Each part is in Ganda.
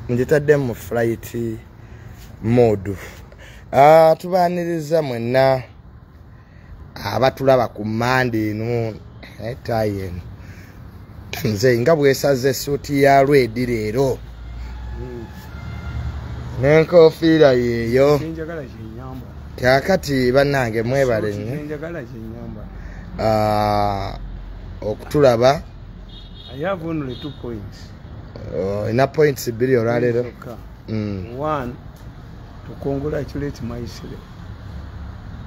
Njitadde mu flight mode. Tubaniriza mwenna abatulaba ku Monday no tayen. Nze nga bwesaze suti ya red leero. Nenkofiira yeeyo. Kakati bannange mwebale nnyo. Okutulaba. I have only 2 points. Enough points Billy olwaleero. One, to congratulate myself.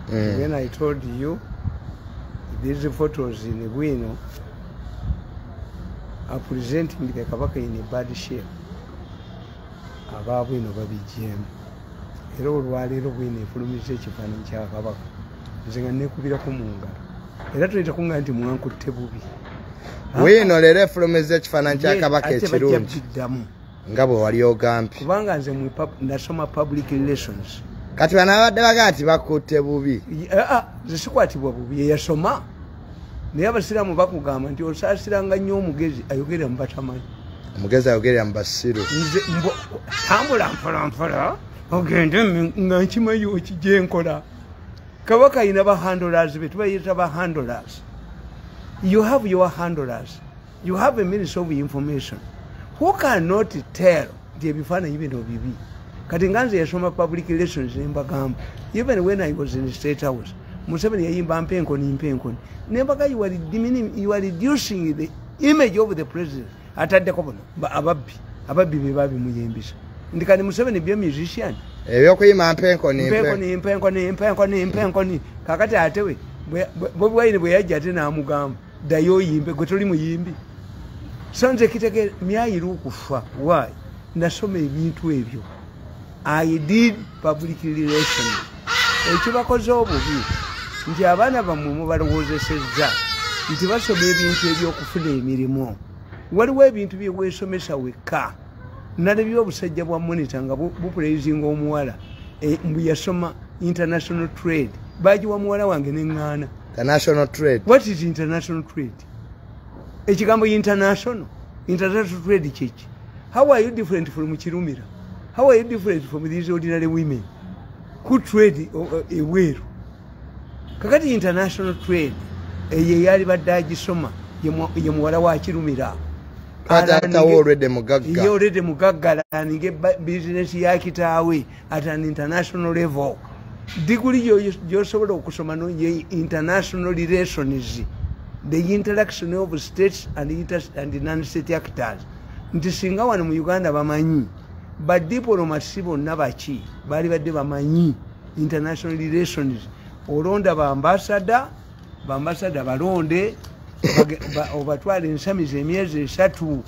When I told you these photos in Bwino are presenting the Kabaka in a bad shape. Aba Bwino babijjemu. Era olwaleero Bwino efulumiza ekifaananyi kya Kabaka. Nze nga neekubirako mu ngalo. Era tuleeta kunga nti mwankutte bubi. Bwino leero efulumiza ekifaananyi kya Kabaka ekirungi. Nga bwe wali ogambye. Kubanga nze nasoma public relations. Kati banabadde baga nti bakutte bubi. Nze sikwatibwa bubi yeyasoma. Naye abasiraamu bakugamba nti osaasiranga nnyo omugezi ayogerera mu batamanyi. Omugezi ayogerera mu basiru. Tambula mpolampola ogende nga nkimanyi okijja enkola. Kabaka ayina bahandlers be tubayita bahandlers. You have your handlers. You have a minister of information who cannot tell the ebifaananyi bino bibi. Kati nga nze yasoma public relations nembagamba. Even when I was in the State House, Museveni yayimba mpenkoni. Nembaga you are reducing the image of the president. Ataddeko bono ababbi be babimuyembisa. Ndikani Museveni be musician. Ebyokuyima mpenkoni. Kakati atewe Bobi Wine bwe yajja ate n'amugamba dayo yimbe gwe toli muyimbi. So nze kitege myayiru okufa. Why? Nasoma ebintu ebyo. I did public relations. Ekibakoze obubi nti abaana bammwe mubalowoozesezza nti basoma ebintu ebyokufuna emirimu. Waliwo ebintu bye weesomesa wekka. Nalabye obusajja bwa monitor nga bupraising omuwala mbu yasoma international trade. Bajiwa muwala wange neŋŋaana. International trade. What is international trade? Ekigambo international trade kiki? How are you different from Kirumira? How are you different from these ordinary women who trade eweeru? Kakati international trade ye yali badde agisoma ye muwala wa Kirumira. Already mugagga ninge business ya kitaawe at an international level. Degree yosobola okusoma no ye international relations, the interaction of states and non-state actors. Nti singa wano mu Uganda bamanyi badiplomasi bonna baki bali badde bamanyi international relations. Olonda bambasada balonde obatwala ensamiza emyezi 3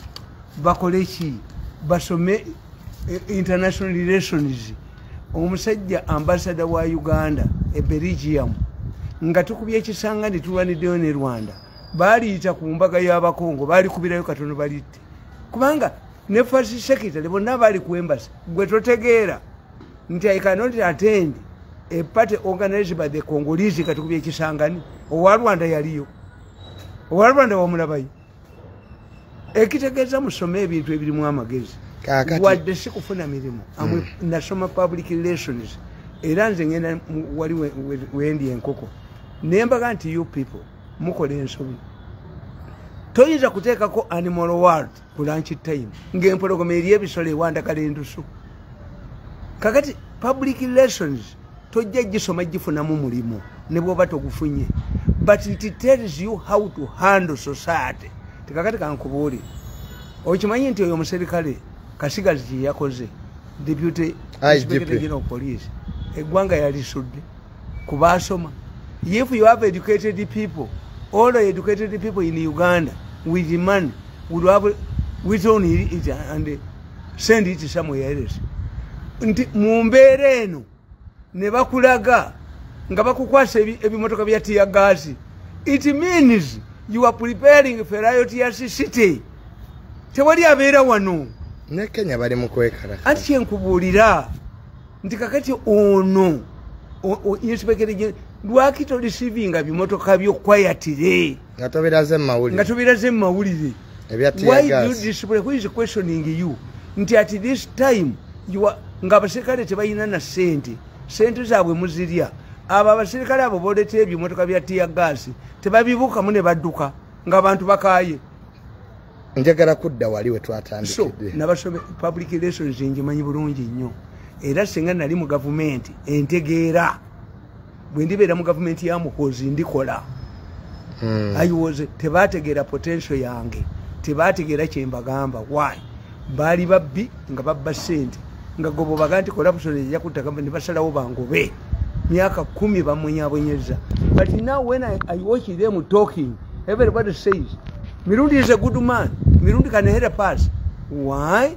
bakole ki basome international relations. Omusajja ambassador wa Uganda Belgium nga tukubye ekisanga ne tulwaniddeyo ne Rwanda baaliita ku mbaga y'abakongo baali kubirayo katono balitte kubanga ne first secretary bonna baali ku embassy. Gwe totegeera nti I cannot attend a party organized by the Congolese katukubye ekisangani. Owa Rwanda yaliyo, owa Rwanda wamulabayo. Ekitegeeza musome ebintu ebirimu amagezi. Wadde sikufuna mirimu. Nasoma public relations. Era nze ngenda wali wendi enkoko. Nembaga nti you people mukole ensobi. Toyinza kuteekako animal world ku lunch time ng'empologoma eri ebisolo ewandagala endusu. Kakati public relations tojja gisoma gifunamu mulimu ne bw'oba togufunye. But it tells you how to handle society. Kakati kankubuuli. Okimanyi nti oyo omuserikale Kasigazi kye yakoze deputy inspector general of police eggwanga yalisudde kubasoma. If you have educated people, all the educated people in Uganda with money would have withdrawn it and send it somewhere else. Nti mu mbeera eno ne bakulaga nga bakukwasa ebimotoka bya tear gas. It means you are preparing for riotous city. Tewali abeera wano. Ne Kenya bali mu kwekala. Ati kyenkubuulira nti kakati ono inspector lwaki tolisivinga bimotoka byo quietly nga tobiraze mawulire Why do you display? Who is questioning you? Nti at this time you are ngabasekale tebayina na sente zaabwe muzirya abo abaserikale abo booleta ebimotoka bya tear gas tebabibuuka mu ne badduka ng'abantu bakaaye. Njagala kudda wali we twatandikidde. So nabasome public relations njimanyi bulungi nnyo era singa nali mu gavumenti entegeera bwe ndibeera mu gavumenti ya mukozi ndikola. Tebategeera potential yange tebategeera kye mbagamba. Why? Baali babbi nga babba sente nga gobo baganti corruption ejja kuttaka ne basalawo bangobe myaka 10 bamunyabonyeza. But now when I watch them talking, everybody says Mirundi is a good man. Mirundi can help us. Why?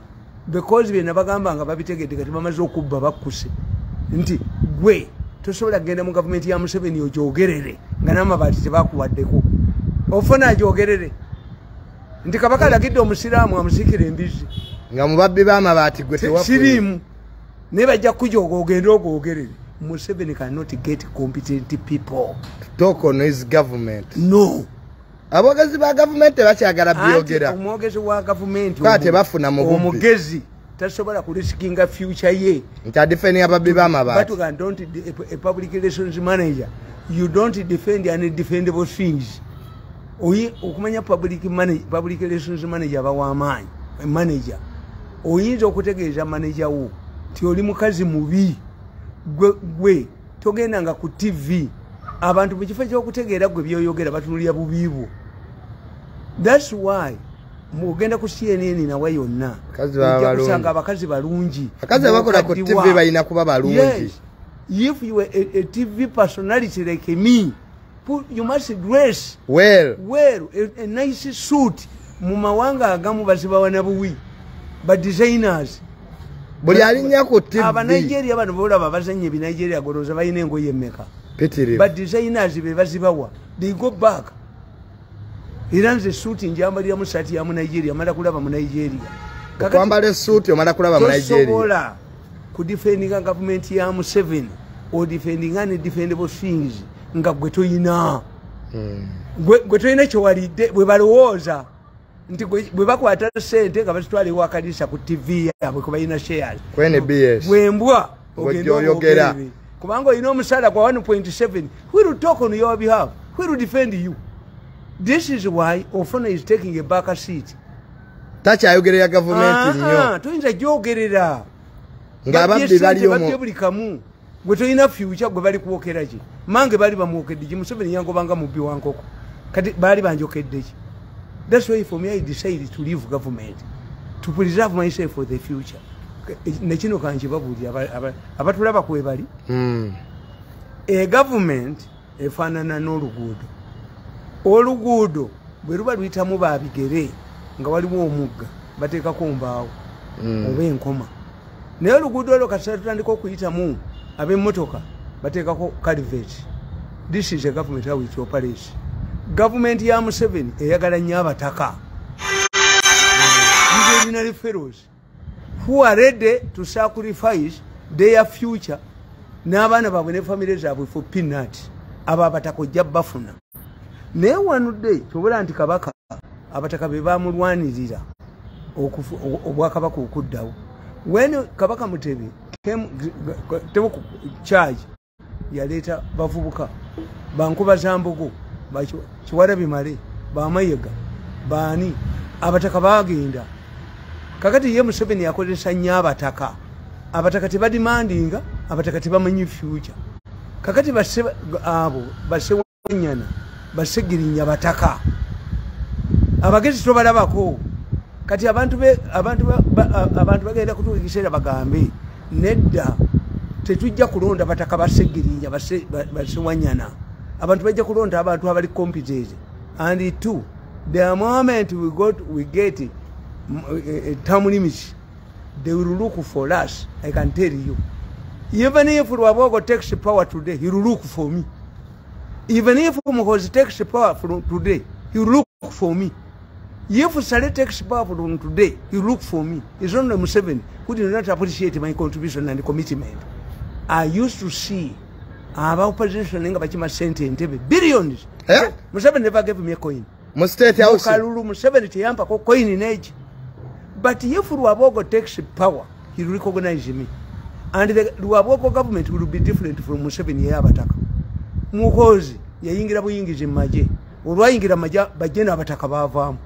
Because we never gamba nga babitegedde kati bamaze okubba bakkuse nti gwe tosobola kugenda mu gavumenti ya Museveni ogyogerere nga n'amabaati tebakuwaddeko ofuna agyogerere nti kabaka alagidde omusiraamu amusikire embizi nga mubabbi b'amabaati gwe tewafu siriimu naye bajja kujooga ogende ogwogerere. Museveni cannot get competent people to talk on his government. No. Abogezi ba government bakyagala byogera. Omwogezi wa government kwate bafuna mu omugezi tasobola kulisikinga future ye. Nta defend ababbi b'amabaati. But you don't a public relations manager. You don't defend any defendable things. Okumanya public relations manager bawa amaanyi manager. Oyinza okutegeeza manager wo ti oli mukazi mubi gwe togenda nga ku TV abantu mu kifo ky'okutegeera gwe byoyogera batunulya bubiibwo. That's why mugenda ku CNN nawe yonna kusanga abakazi balungi akazi bakola ku TV balina kuba balungi. Yes. If you are a TV personality like me, you must dress well a nice suit. Mu mawanga agamu bazibawa na buwi but designers buli alinya ku TV aba Nigeria bano bola babazanye bi Nigeria goroza bayine ngoye mmeka but designers be bazibawa they go back. Iranze suit njambalira mu sati ya mu Nigeria mala kulaba mu Nigeria kwambale suit omala kulaba mu Nigeria sobola ku defending government ya mu 7 or defending any defendable things nga gwe toyina gwe toyina kyo walidde bwe balowooza nti bwe bakwata sente nga bazitwale wa kanisa ku TV yabwe kuba ina shares kwene BS bwembwa ogenda oyogera kubanga oyina omusala kwa 1.7 who will talk on your behalf, who will defend you. This is why Ofona is taking a back seat. Takyayogerera government nnyo toyinza gyogerera ng'ababbi baliyo buli kamu gwe toyina future gwe bali kuwokera ki mange bali bamwokedde ki Museveni yangobanga mubbi wa nkoko kati bali banjokedde ki. That's why for me I decided to leave government to preserve myself for the future. Nekino kanje babuli abatulaba kwe bali a government efaanana n'oluguudo. Oluguudo bwe luba luyitamu babigere nga waliwo omugga bateekako mbaawo oba enkoma naye oluguudo olwo kasita tutandika okuyitamu ab'emmotoka bateekako calvet. This is a government how it operates. Government ya Museveni eyagala nnyo abataka ordinary fellows who are ready to sacrifice their future n'abaana baabwe ne family zaabwe for peanut. Abo abataka ojja bafuna naye wanudde kyobola nti kabaka abataka be bamulwanirira obwakabaka okuddawo. When kabaka Mutebi came to charge yaleeta bavubuka bankuba zambogo kiwara bimale bamayega baani abataka bagenda kakati ye Museveni yakozesa nnyo abataka tebadimandinga abataka tebamanyi future kakati abo basewanyana basegirinya bataka abagezi tobalabako kati abantu bagenda kutuuka ekiseera bagambe nedda tetujja kulonda bataka basegirinya basewanyana abantu bajja kulonda abantu abali competent. And two, the moment we get a term limit, they will look for us. I can tell you. Even if Rwabogo takes power today, he will look for me. Even if Muhoozi takes power from today, he will look for me. If Sale takes power from today, he will look for me. It's only Museveni who did not appreciate my contribution and commitment. I used to see our opposition nga bachima sente entebe billions. Museveni never gave me a coin. mu state house Kalulu Museveni teyampako coin neji. But if Luabogo takes power, he will recognize me. And the Luabogo government will be different from Museveni yabataka. Mukozi yayingira buyingizi maje. Olwayingira maja bajena abataka bavaamu.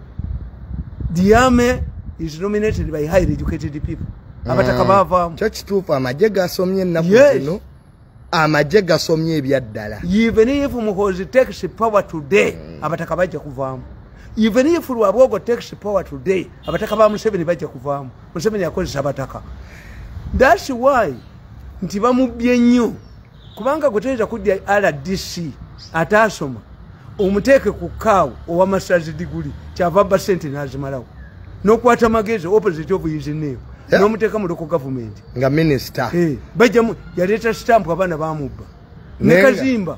Diame is nominated by highly educated people. Abataka bavaamu. Church tufa amaje gasomye nnaku zino. Amaje gasomye ebyaddala. Even if Mukozi takes power today, abataka bajja kuvaamu. Even if Luabogo takes power today, abataka ba Museveni bajja kuvaamu. Museveni yakozesa abataka. That's why nti bamubye nnyo. Kubanga guteza kudya RDC atasoma. Omuteke ku kawo owa masters degree kyava ba sente nazimalawo. Nokwata magezi opposite of his name. No muteka mu local government. Nga minister. Bajjamu yaleta stamp abana bamubba. Ne Kazimba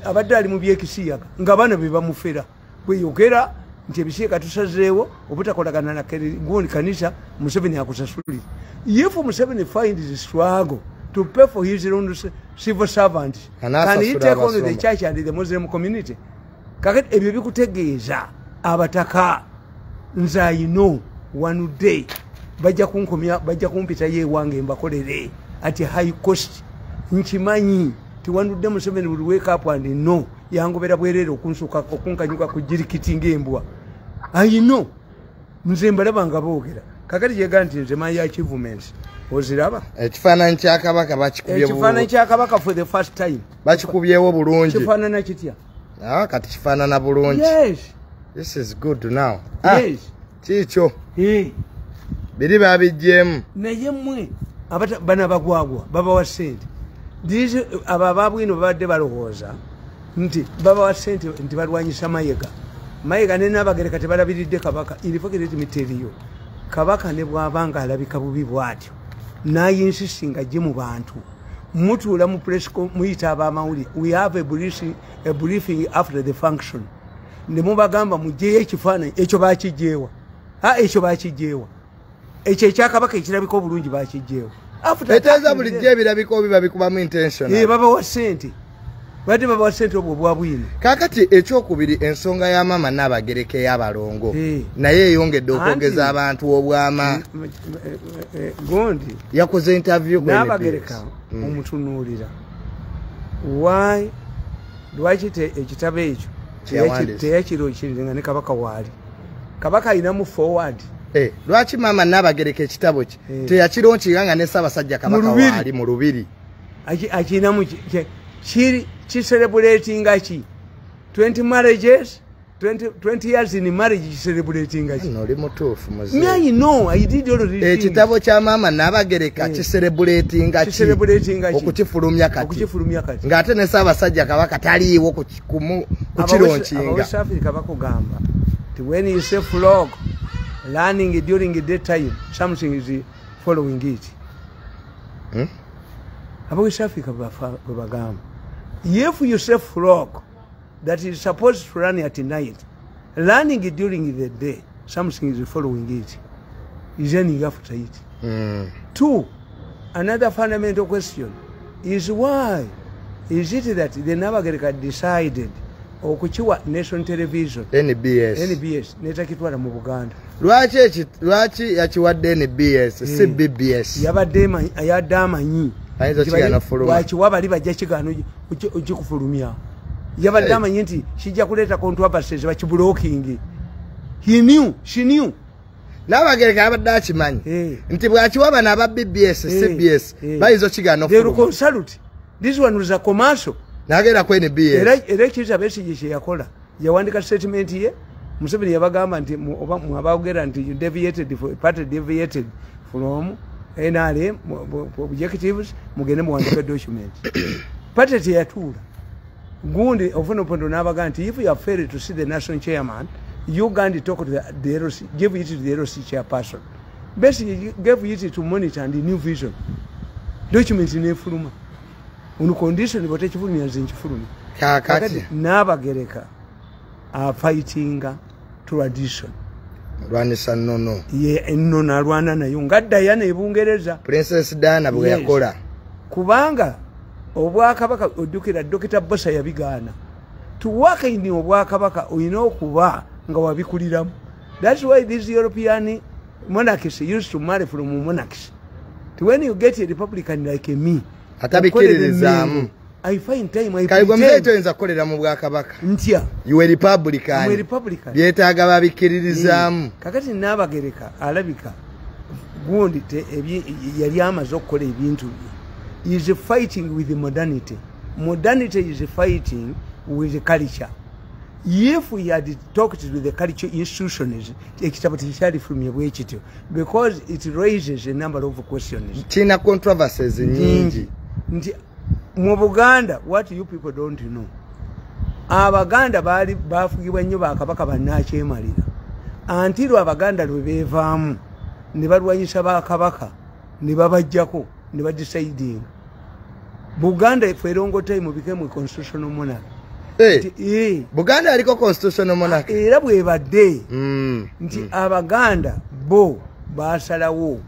abadde ali mu byekisiyaga nga abana be bamufera. Bwe yogera nti ebisiika tusazeewo obutakolagana na gundi kanisa Museveni akusasuli. If Museveni finds the struggle to pay for his own civil servants, can he take on the church and the Muslim community? Kakati ebyo bikutegeeza abataka nze I know one day bajja kumpita ye wange mbakolere at a high cost. Nkimanyi ti one day Museveni will wake up and know yangobera bwerere okunsuka okunkanyuka ku jirikiti ngembwa. I know nze mbalaba nga boogera kakati yega nti nze manyi achievements oziraba ekifaananyi kya kabaka bakikubye ekifaananyi kya kabaka for the first time bakikubyewo bulungi kifaanana kitya kati kifaanana bulungi. Yes, this is good now. Yes, kiikyo biri babijjeemu naye mmwe bana bagwagwa babawa ssente abababwino babadde balowooza nti babawa ssente nti balwanyisa Mayiga ne Nabagereka tebalabiridde kabaka ilifokireti miteriyo kabaka ne bwabanga alabika bubi bwatyo nayinsisinga gye mu bantu mutuula mu press muyita abamawuli we have a briefing after the function ne mubagamba mujjeyo ekifaananyi ekyo bakijjeewa ekyo bakijjeewa ekyo ekyakabaka ekirabika obulungi bakijjeewa eteeza bulijjo ebirabika obi babikubamu intention babawa ssente badde babawa ssente obwo bwabwino. Kaakati ekyokubiri ensonga ya maama Nabagereka ey'Abalongo naye eyongedde okwogeza abantu obwama. Gondi yakoze interview ku Nabagereka omutunuulira lwaki ekitabo ekyo teyakirokirire ne kabaka waali kabaka alinamu forward. Lwaki maama Nabagereka ekitabo kye teyakironkiga nga ne Ssaabasajja kabaka waali mu lubiri akinamu celebrating ki 20 marriages 20 years in marriage celebrating ki no limutufu muzi me no I did all this ekitabo kya maama Nabagereka celebrating ki okukifulumya kati ngate ne Ssaabasajja kabaka taliiwo kukironkinga South Africa bakugamba when you say flog learning during the time something is following it about South Africa bagamba if you say frog that is supposed to run at night, learning it during the day, something is following it, is running after it. 2, another fundamental question is why is it that the Nabagereka decided okuchiwa nation television NBS netakitwala mu Buganda? Lwaki yakiwadde NBS si BBS yabadde amanyi wakiwa bali bajja kigaano okikufulumya yabadde amanyi nti kijja kuleeta controversies bakiblocking. She knew Nabagereka abadde akimanyi nti bwakiwa bano aba BBS CBS bayinza okigaano okufulumya. This one was a commercial nagenda ku NBS era ekiza Besigye kye yakola yawandika statement ye Museveni yabagamba nti mwabagera nti you deviated from NRM objectives mugende muwandika document party teyatuula gundi ofuna pondo n'abaga nti if you have failed to see the national chairman you can talk to the LOC, give it to the LOC chairperson. Basically gave it to monitor and the new vision document nefuluma unu condition botekifulumya nze nkifulumya kakati Nabagereka fighting tradition Rwanisa nono nono alwana nayo ngadda yana ebungereza Princess Diana bwe yakola kubanga obwakabaka ojjukira Dr. Bosa yabigaana tuwaka ini obwakabaka oyina okuba nga wabikuliramu. That's why these European monarchies used to marry from monarchies. When you get a Republican like me, I find time. I you a Republican. I'm a Republican. Kakati Nabagereka, Alabika, Bundi, Ebyaama zokola ebintu. He is fighting with the modernity. Modernity is fighting with the culture. If we had talked with the culture institutions, because it raises a number of questions. China controversies in mu Buganda, what you people don't know. Abaganda bali bafugibwa nnyo bakabaka bannakyemalira. Until Abaganda lwe beevaamu ne balwanyisa bakabaka ne babajjako ne badeciding. Buganda for a long time became a constitutional monarch. Hey, Buganda aliko constitutional monarch. Era bwe badde nti Abaganda bo basalawo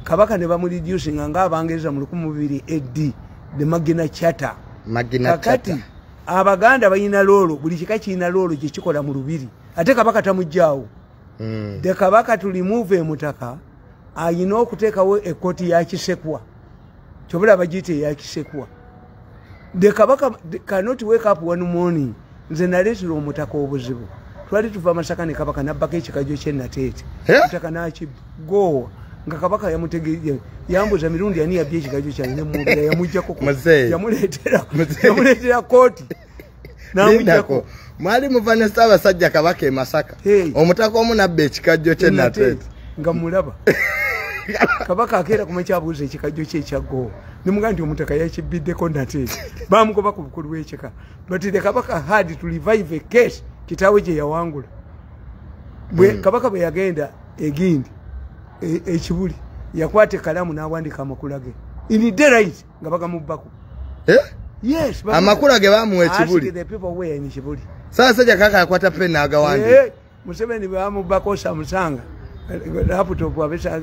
kabaka ne bamureducing nga Abangereza mu 2000 AD the Magna Charta. Charta. Abaganda bayina lolo buli kika kina lolo kye kikola mu lubiri ate kabaka tamujjaawo. De kabaka to remove emutaka ayina okuteekawo ekoti ya kisekwa kyobula bagite ya kisekwa. The kabaka cannot wake up one morning nze naleetera omutaka obuzibu twali tuva Masaka ne kabaka nabbako ekikajjo kye Nateete omutaka n'akigoowa nga kabaka yamutegeeza yambuza Mirundi ani yabbye ekikajjo kyange ne mubira yamujjako yamuleetera kooti n'amujjako. Mwali muva ne Ssaabasajja kabaka e Masaka omutaka omu nabba ekikajjo kye Nateete nga mulaba kabaka akeera kumekyabuuza ekikajjo kye ekyagoowa nimuga nti omutaka yakibiddeko Nateete bamugoba ku bukulu bw'ekika. But the kabaka had to revive a case kitaawe gye yawangula. Kabaka bwe yagenda egindi ekibuli yakwata ekalamu n'awandika amakulu ge in daylight nga bagamubbako. Yes, amakulu ge bamuwa ekibuli. The people were in Kibuli. Ssaabasajja kaka yakwata pen n'agawandika. Museveni bamubbako Samusanga laptop abesa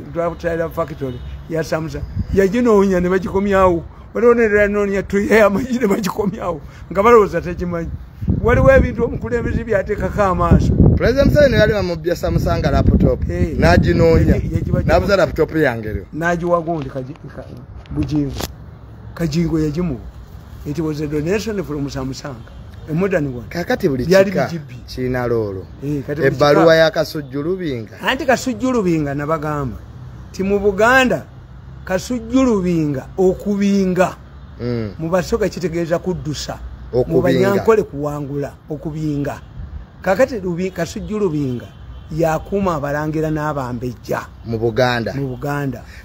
factory ya Samsung yaginoonya ne bagikomyawo balonera noonya tuye amajine bagikomyawo nga balowooza tekimanyi waliwo ebintu omukulembeze byateekako amaaso. President Museveni yali bamubya Samusanga laptop n'aginoonya n'abuza laptop yange n'agiwagundi Kajingo yagimuwa. It was a donation from Samusanga. A modern one. Kakati buli kika kirina loolo. Ebbaluwa ya Kasujjulubinga. Anti Kasujjulubinga nabagamba ti mu Buganda Kasujjulubinga okubinga mu Basoga kitegeeza kuddusa mu Banyankole kuwangula okubinga. Kakati Kasujjulubinga yakuuma abalangira n'abambejja mu Buganda.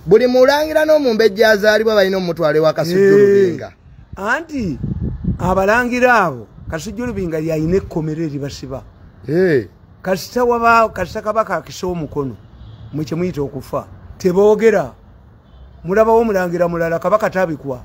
Buli mulangira n'omumbejja azaalibwa balina omutwale wa Kasujjulubinga. Anti abalangira abo Kasujjulubinga yalina ekkomero eribasiba. Kasita waba kasita kabaka akisa omukono mu kye muyita okufa teboogera. Mulabawo omulangira mulala kabaka tabikwa.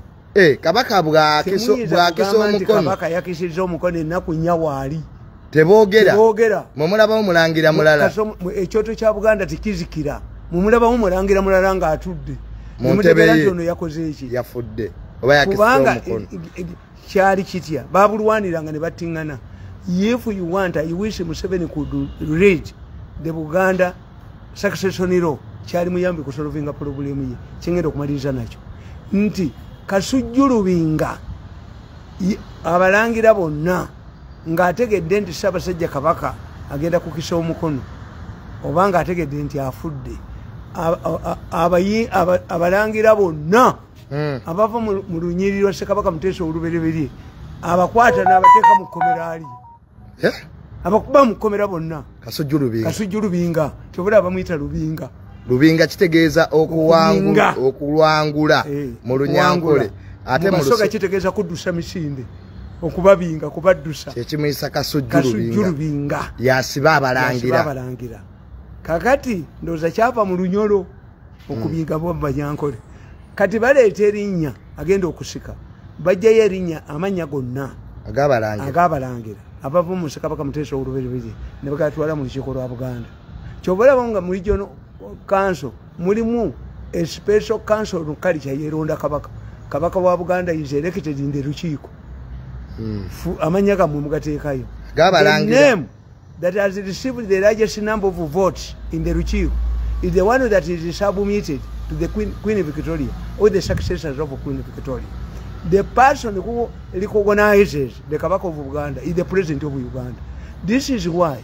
Kabaka bw'akisa omukono. Kabaka yakisizza omukono ennaku nnya waali. Teboogera. Mumulabawo omulangira mulala. Ekyoto kya Buganda tikizikira. Mumulabawo omulangira mulala ng'atudde. Muntebe ye ono yakoze eki. Yafudde. Oba yakisizza omukono. Kyali kitya babulwaniranga ne battingana. If you want, I wish Museveni could read the Buganda succession law kyali muyambi ku solvinga problem ye kingenda okumaliriza nakyo nti Kasujjulubinga abalangira bonna ng'ategedde nti Ssaabasajja kabaka agenda kukisa omukono oba ng'ategedde nti afudde abalangira bonna abava mu lunyiriri lwa Ssekabaka Muteesa olubereberye abakwata n'abateeka mu kkomera ali abakuba mu kkomera bonna Kasujjulubinga kyobula bamuyita Lubinga kitegeeza okulwangula mu Lunyankole ate mu Basoga kitegeeza kuddusa misinde okubabinga kubaddusa kyekimuyisa Kasujjulubinga yasiba abalangira. Kakati ndowooza kyava mu Lunyolo okubinga bo Banyankole. Kati baleeta erinnya agenda okusika bajjayo erinnya amannya gonna ag'abalangira abava mu Ssekabaka Muteesa olubereberye ne bagatwala mu lukiiko lwa Buganda. Kyobalaba nga mu regional council mulimu a special council on culture yeronda kabaka wa Buganda is elected in the lukiiko. Amannya gammwe mugateekayo. that has received the largest number of votes in the Ruchiu is the one that is submitted to the Queen Victoria or the successors of Queen Victoria. The person who recognizes the Kabaka of Uganda is the President of Uganda. This is why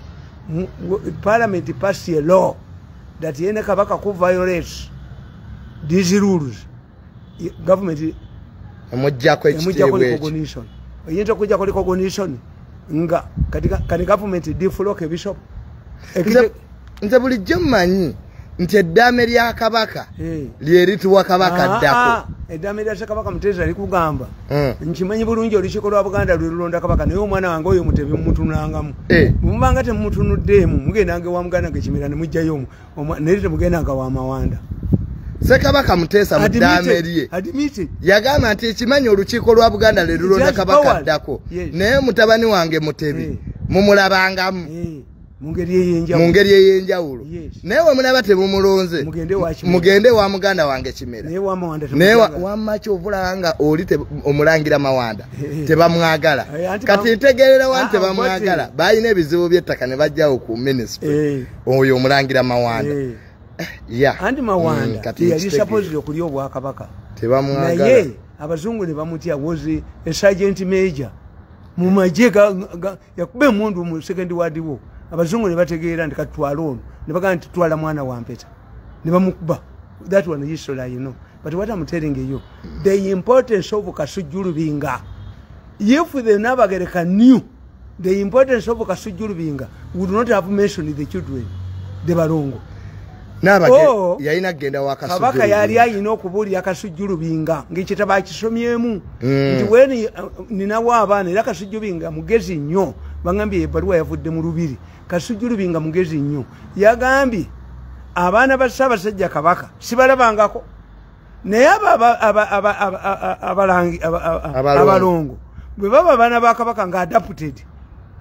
Parliament passed a law that any Kabaka who violates these rules, government recognition. Recognition nga katika government deflock bishop. Nze bulijjo mmanyi nti eddaame lya Kabaka lyerituwa Kabaka ddako. Eddaame lya Kabaka Muteesa likugamba nkimanyi bulungi olukiiko lwa Buganda lulonda Kabaka naye omwana wange oyo Mutebi mumutunangamu. Mubanga temutunuddeemu mugendanga wa Muganda ng'ekimera ne mujjayo naye temugendanga wa Mawanda. Ssekabaka Muteesa mu ddaame lye yagamba nti ekimanyi olukiiko lwa Buganda lwe lulonda Kabaka ddako naye mutabani wange Mutebi mumulabangamu mu ngeri ey'enjawulo naye we mulaba temumulonze mugende wa muganda wange Kimera naye wamaki ovulaba nga oli omulangira Mawanda tebamwagala kati ntegeerera wani tebamwagala balina ebizibu by'ettaka ne bajjawo ku minisitule oyo omulangira Mawanda. Anti Mawanda yali supposed okulya obwakabaka naye abazungu ne bamutya was a sergeant major mu magye yakube emundu mu second ward wo. Abazungu ne bategeera nti katwala ono ne bagamba nti twala mwana wa Mpeta ne bamukuba. That one is history, you know. But what I'm telling you, the importance of Kasujulubinga, if the Nabagereka knew the importance of Kasujulubinga, would not have mentioned the children, the Balongo. Kabaka yali ayina okubuulira Kasujulubinga ng'ekitabo akisomyemu nti weni ninawo abaana era Kasujulubinga mugezi nnyo bangambye ebbaluwa yavudde mu Lubiri. Kasujulubinga mugezi nnyo yagambye abaana ba Ssaabasajja Kabaka sibalabangako naye abalongo bwe baba abaana ba Kabaka nga adapted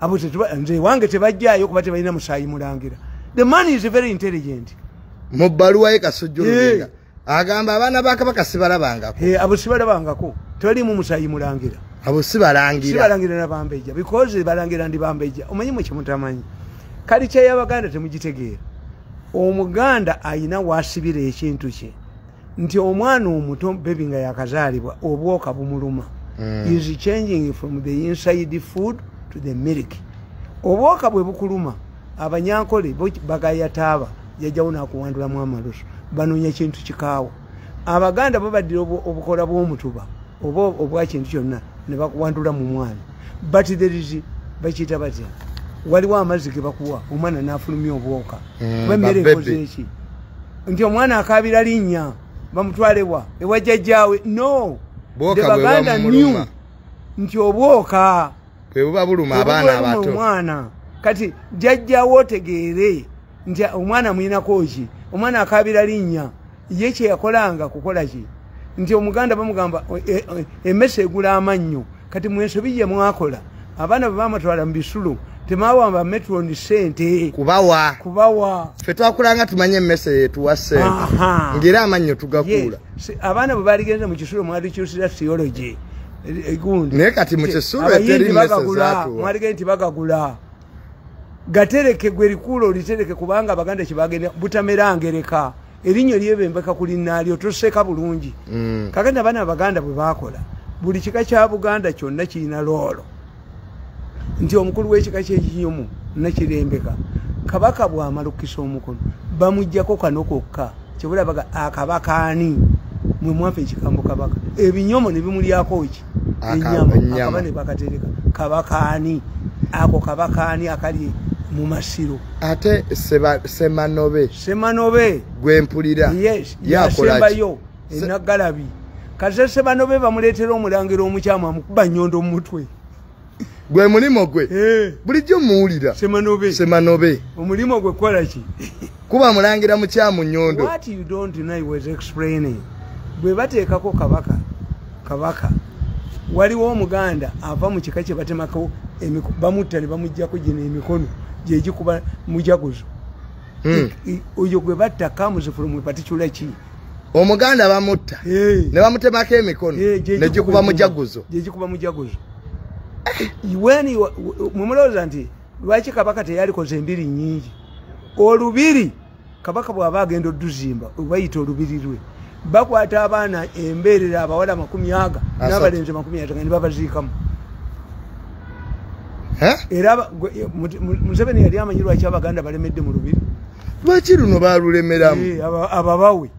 abo nze wange tebajjaayo kuba tebalina musaayi mulangira. The man is very intelligent. Mu bbaluwa ye Kasujulubinga agamba abaana ba Kabaka sibalabangako. Abo sibalabangako tebalimu musaayi mulangira. Abo sibalangira na Bambejja because balangira ndi Bambejja. Omanyi mu kimutamanyi kalicha y'Abaganda temugitegeera. Omuganda ayina wasibira ekintu kye nti omwana omuto bebi nga yakazaalibwa obwoka bumuluma. Is changing from the inside food to the milk. Obwoka bwe bukuluma abanyankole bagaya taaba yajjawo nakuwandulamu amalusu banoonya kintu kikaawa. Abaganda babaddira obukola bw'omutuba oba obwa kintu kyonna ne bakuwandula mu mwana. But there is bakiyita batya waliwo amazzi ge bakuwa omwana n'afulumya obwoka bemmere ekoze eki nti omwana akaabira linnya bamutwalewa ewa jjajjaawe. No, the Baganda knew nti obwoka bwe buba buluma abaana abato omwana kati jjajjaawe otegeere nti omwana muyinako ki omwana akaabira linnya ye kye yakolanga kukola ki nti Omuganda bamugamba emmese egula amannyo kati mwensobi gye mwakola abaana bwe bamatwala mu bisulo temawamba metron sente kubawa ffe twakulanga tumanye emmese yetuwa sente ngera amannyo tugakuula. Abaana bwe baligenza mu kisulo mwalikyusira theology egundi naye kati mu kisulo eteri mmese zaatuwa mwalige nti bagagula gatereke gwe likuulo olitereke kubanga Abaganda kibagenda butamera ngereka erinyo lyebembeka kulinaalyo toseka bulungi. Kakati abaana Abaganda bwe bakola buli kika kya Buganda kyonna kirina loolo nti omukulu w'ekika ky'ekiyomu nakirembeka Kabaka bw'amala okukisa omukono bamuggyako kano kokka kyebulabaga akabaka ani mwe mwafa ekigambo Kabaka ebinyomo ne bimulyako ki ennyama akaba ne bakatereka Kabaka ani ako Kabaka ani akali mu masiro ate semanobe gwempulira yasembayo enagalabi kase semanobe bamuleetera omulangira omukyamu amukuba nnyondo mu mutwe. Gwe mulimo gwe bulijjo muwulira semanobe omulimo gwe kola ki kuba mulangira mukyamu nnyondo. What you don't know was explaining. Bwe bateekako kabaka waliwo Omuganda ava mu kika kye batemako bamutta ne bamuggyako gino emikono gyegikuba mujaguzo. Oyo gwe batta comes from particular ki Omuganda bamutta ne bamutemako emikono ne gikuba mujaguzo When you mumulooza nti lwaki kabaka teyalikoze embiri nnyingi olubiri kabaka bw'aba agenda odduzimba bayita olubiri lwe bakwata abaana embeerera abawala 10 n'abalenzi 50 ne babaziikamu era Museveni yali amanyi lwaki abaganda balemedde mu lubiri lwaki luno baalulemeramu ababawe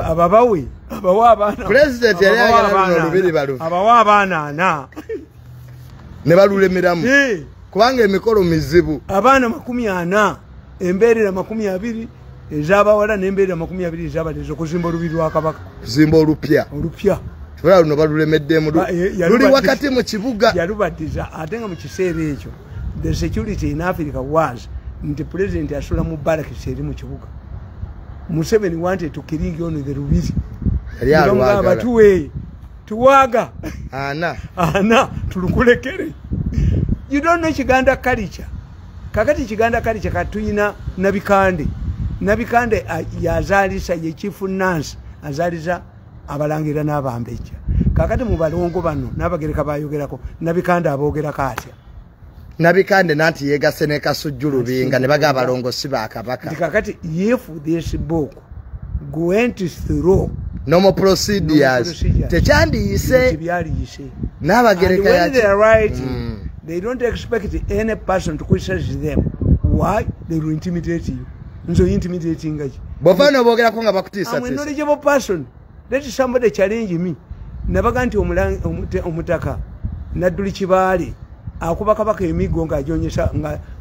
ababawe abawa abaana pulezidenti yali ayagala luno olubiri baluve abawa abaana 4 ne balulemeramu kubanga emikolo mizibu abaana 40 embeerera 20 ez'abawala n'embeerera 20 ez'abalenzi okuzimba olubiri lwa kabaka kuzimba olupya tubala luno balulemeddemu luli wakati mu kibuga yalubaddiza ate nga mu kiseera ekyo the security in Africa was nti president asula mu barakis eri mu kibuga Museveni wanted to killing on the rubiri abatuwe tuwaga ana tulukulekere you don't know Chiganda culture kakati Chiganda culture katuyina nabikande yazalisa ye chief nurse azaliza abalangira n'abambeja kakati mu balongo bano Nabagereka bayogerako nabikande abogerako atya nabikande nanti yegase ne kasujjulu binga ne baga balongo siba akabaka kakati if this book went through normal procedures tekyandiyise Nabagereka ya they don't expect any person to criticize them. Why? They will intimidate you. So intimidating you. Bofano bogera ko nga bakutisa. I'm a knowledgeable person. Let somebody challenge me. Nabaganti omutaka nadduli kibali akuba kabaka emigo nga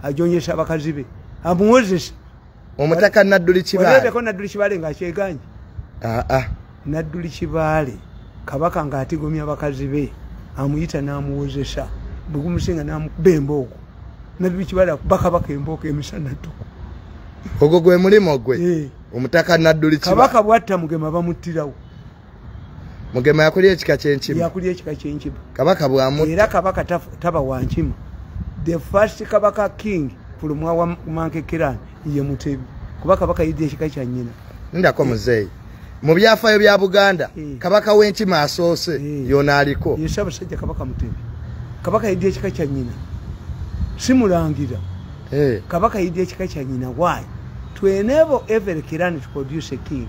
ajonyesha bakazi be. Amuwozesa omutaka nadduli kibali. Wale ko nadduli kibali nga kyeganye. Nadduli kibali kabaka nga atigomya bakazi be amuyita n'amuwozesa. Bugumusinga namubembo nadduli kibali bakabaka emboko emisana tu. Ogo gwe mulimo gwe. Omutaka nadduli kibali. Kabaka bwatta mugema bamuttirawo. Mugema yakuliye ekika kyenkiba. Yakuliye ekika kyenkiba. Kabaka bwamu. Era kabaka taba wankima. The first kabaka king fulumwa wa Mankekeran ye Mutebi. Kubaka kabaka yidde ekika kya nnyina. Ndako muzeyi. Mu byafaayo bya Buganda kabaka w'enkima asoose yona aliko. Yesaba sajja kabaka Mutebi. Kabaka yidde ekika kya nnyina. Simulangira. Kabaka yidde ekika kya nnyina. Why? To enable every Kiran to produce a king.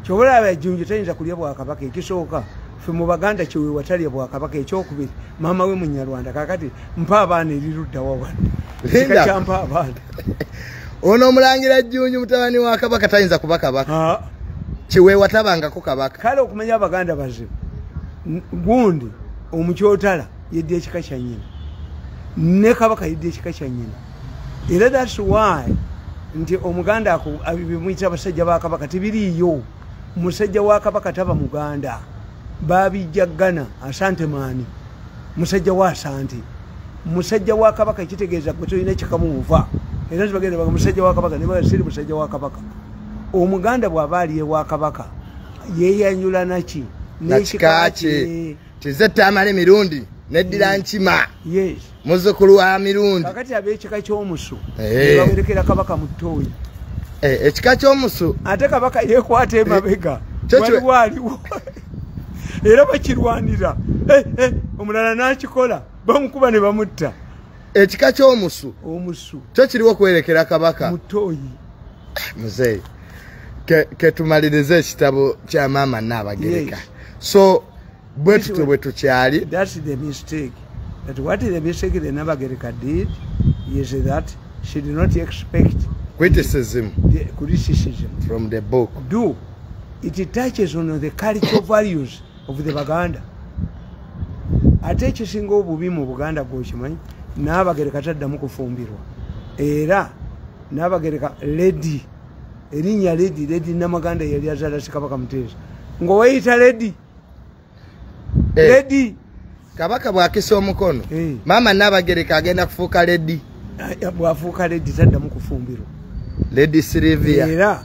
Chobola abajunju tayinza kulya bwa kabaka ekisooka fe mu Baganda kiwe watalya bwa kabaka ekyokubiri mama we Munyarwanda kakati mpa abaana erirudda wawano kika kyampa abaana ono omulangira jjunju mutabani wa kabaka tayinza kuba kabaka kiwe watabangako kabaka kale okumanya Abaganda bazibu gundi omukyotala yedde ekika kya nnyina ne kabaka yedde ekika kya nnyina era that's why nti omuganda ako abimuyita abasajja ba kabaka tibiriyo musajja wa kabaka taba muganda babijjagana asante mani musajja wa asante musajja wa kabaka kitegeeza gwe ina kikamuva era bagenda baga musajja wa kabaka ne basiri musajja wa kabaka omuganda bw'abali wa kabaka yeyanyula naki n'ekikaaki tize Tamale Mirundi neddira nkima yes muzukulu wa Mirundi kakati ab'ekika ky'omusu bawerekera kabaka mutoyi ekika ky'omusu ate kabaka yekwata emabega waliwo era bakirwanira omulala n'akikola bamukuba ne bamutta ekika ky'omusu omusu kyo kiriwo kwerekera kabaka mutoyi muzeyi ketumalirize ekitabo kya maama Nabagereka so bwe tukyali. That's the mistake. That what is the mistake the Nabagereka did is that she did not expect criticism from the book. It touches on the cultural values of the Baganda. Ate ekisinga obubi mu Buganda bw'okimanyi Nabagereka taddamu kufumbirwa era Nabagereka lady erinnya lady Namaganda yali azaala Kabaka Muteesa ng'oweyita lady kabaka bwakisa omukono maama Nabagereka agenda kufuuka lady bwafuuka lady taddamu kufumbirwa lady Sylvia era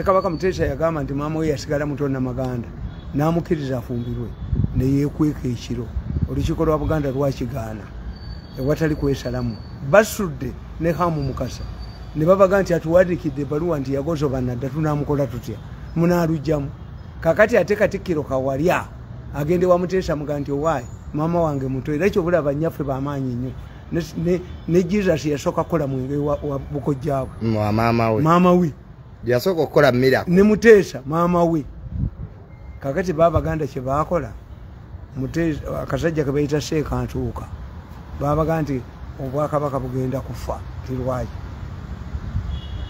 Kabaka Muteesa yagamba nti maama we yasigala muto Namaganda n'amukkiriza afumbirwe ne yeekweka ekiro olukiiko lwa Buganda lwakigaana ewatali kwesalamu basudde ne Hamu Mukasa ne babaga nti atuwadikidde ebbaluwa nti yagozoba nadda tunaamukola tutya munaalugjamu kakati ate Katikkiro Kawalya agende wa Muteesa muga nti owaayi maama wange muto era kyobulaba nnyaffe bamaanyi nnyo ne Jesus yasoka kola mwenge wa bukojjawe mama we yasoka kola miracle ne Muteesa mama we kakati Babaganda kye bakola Muteesa akasajja ke bayita Seekantuuka Babaganda nti obwakabaka bugenda kufa tirwaje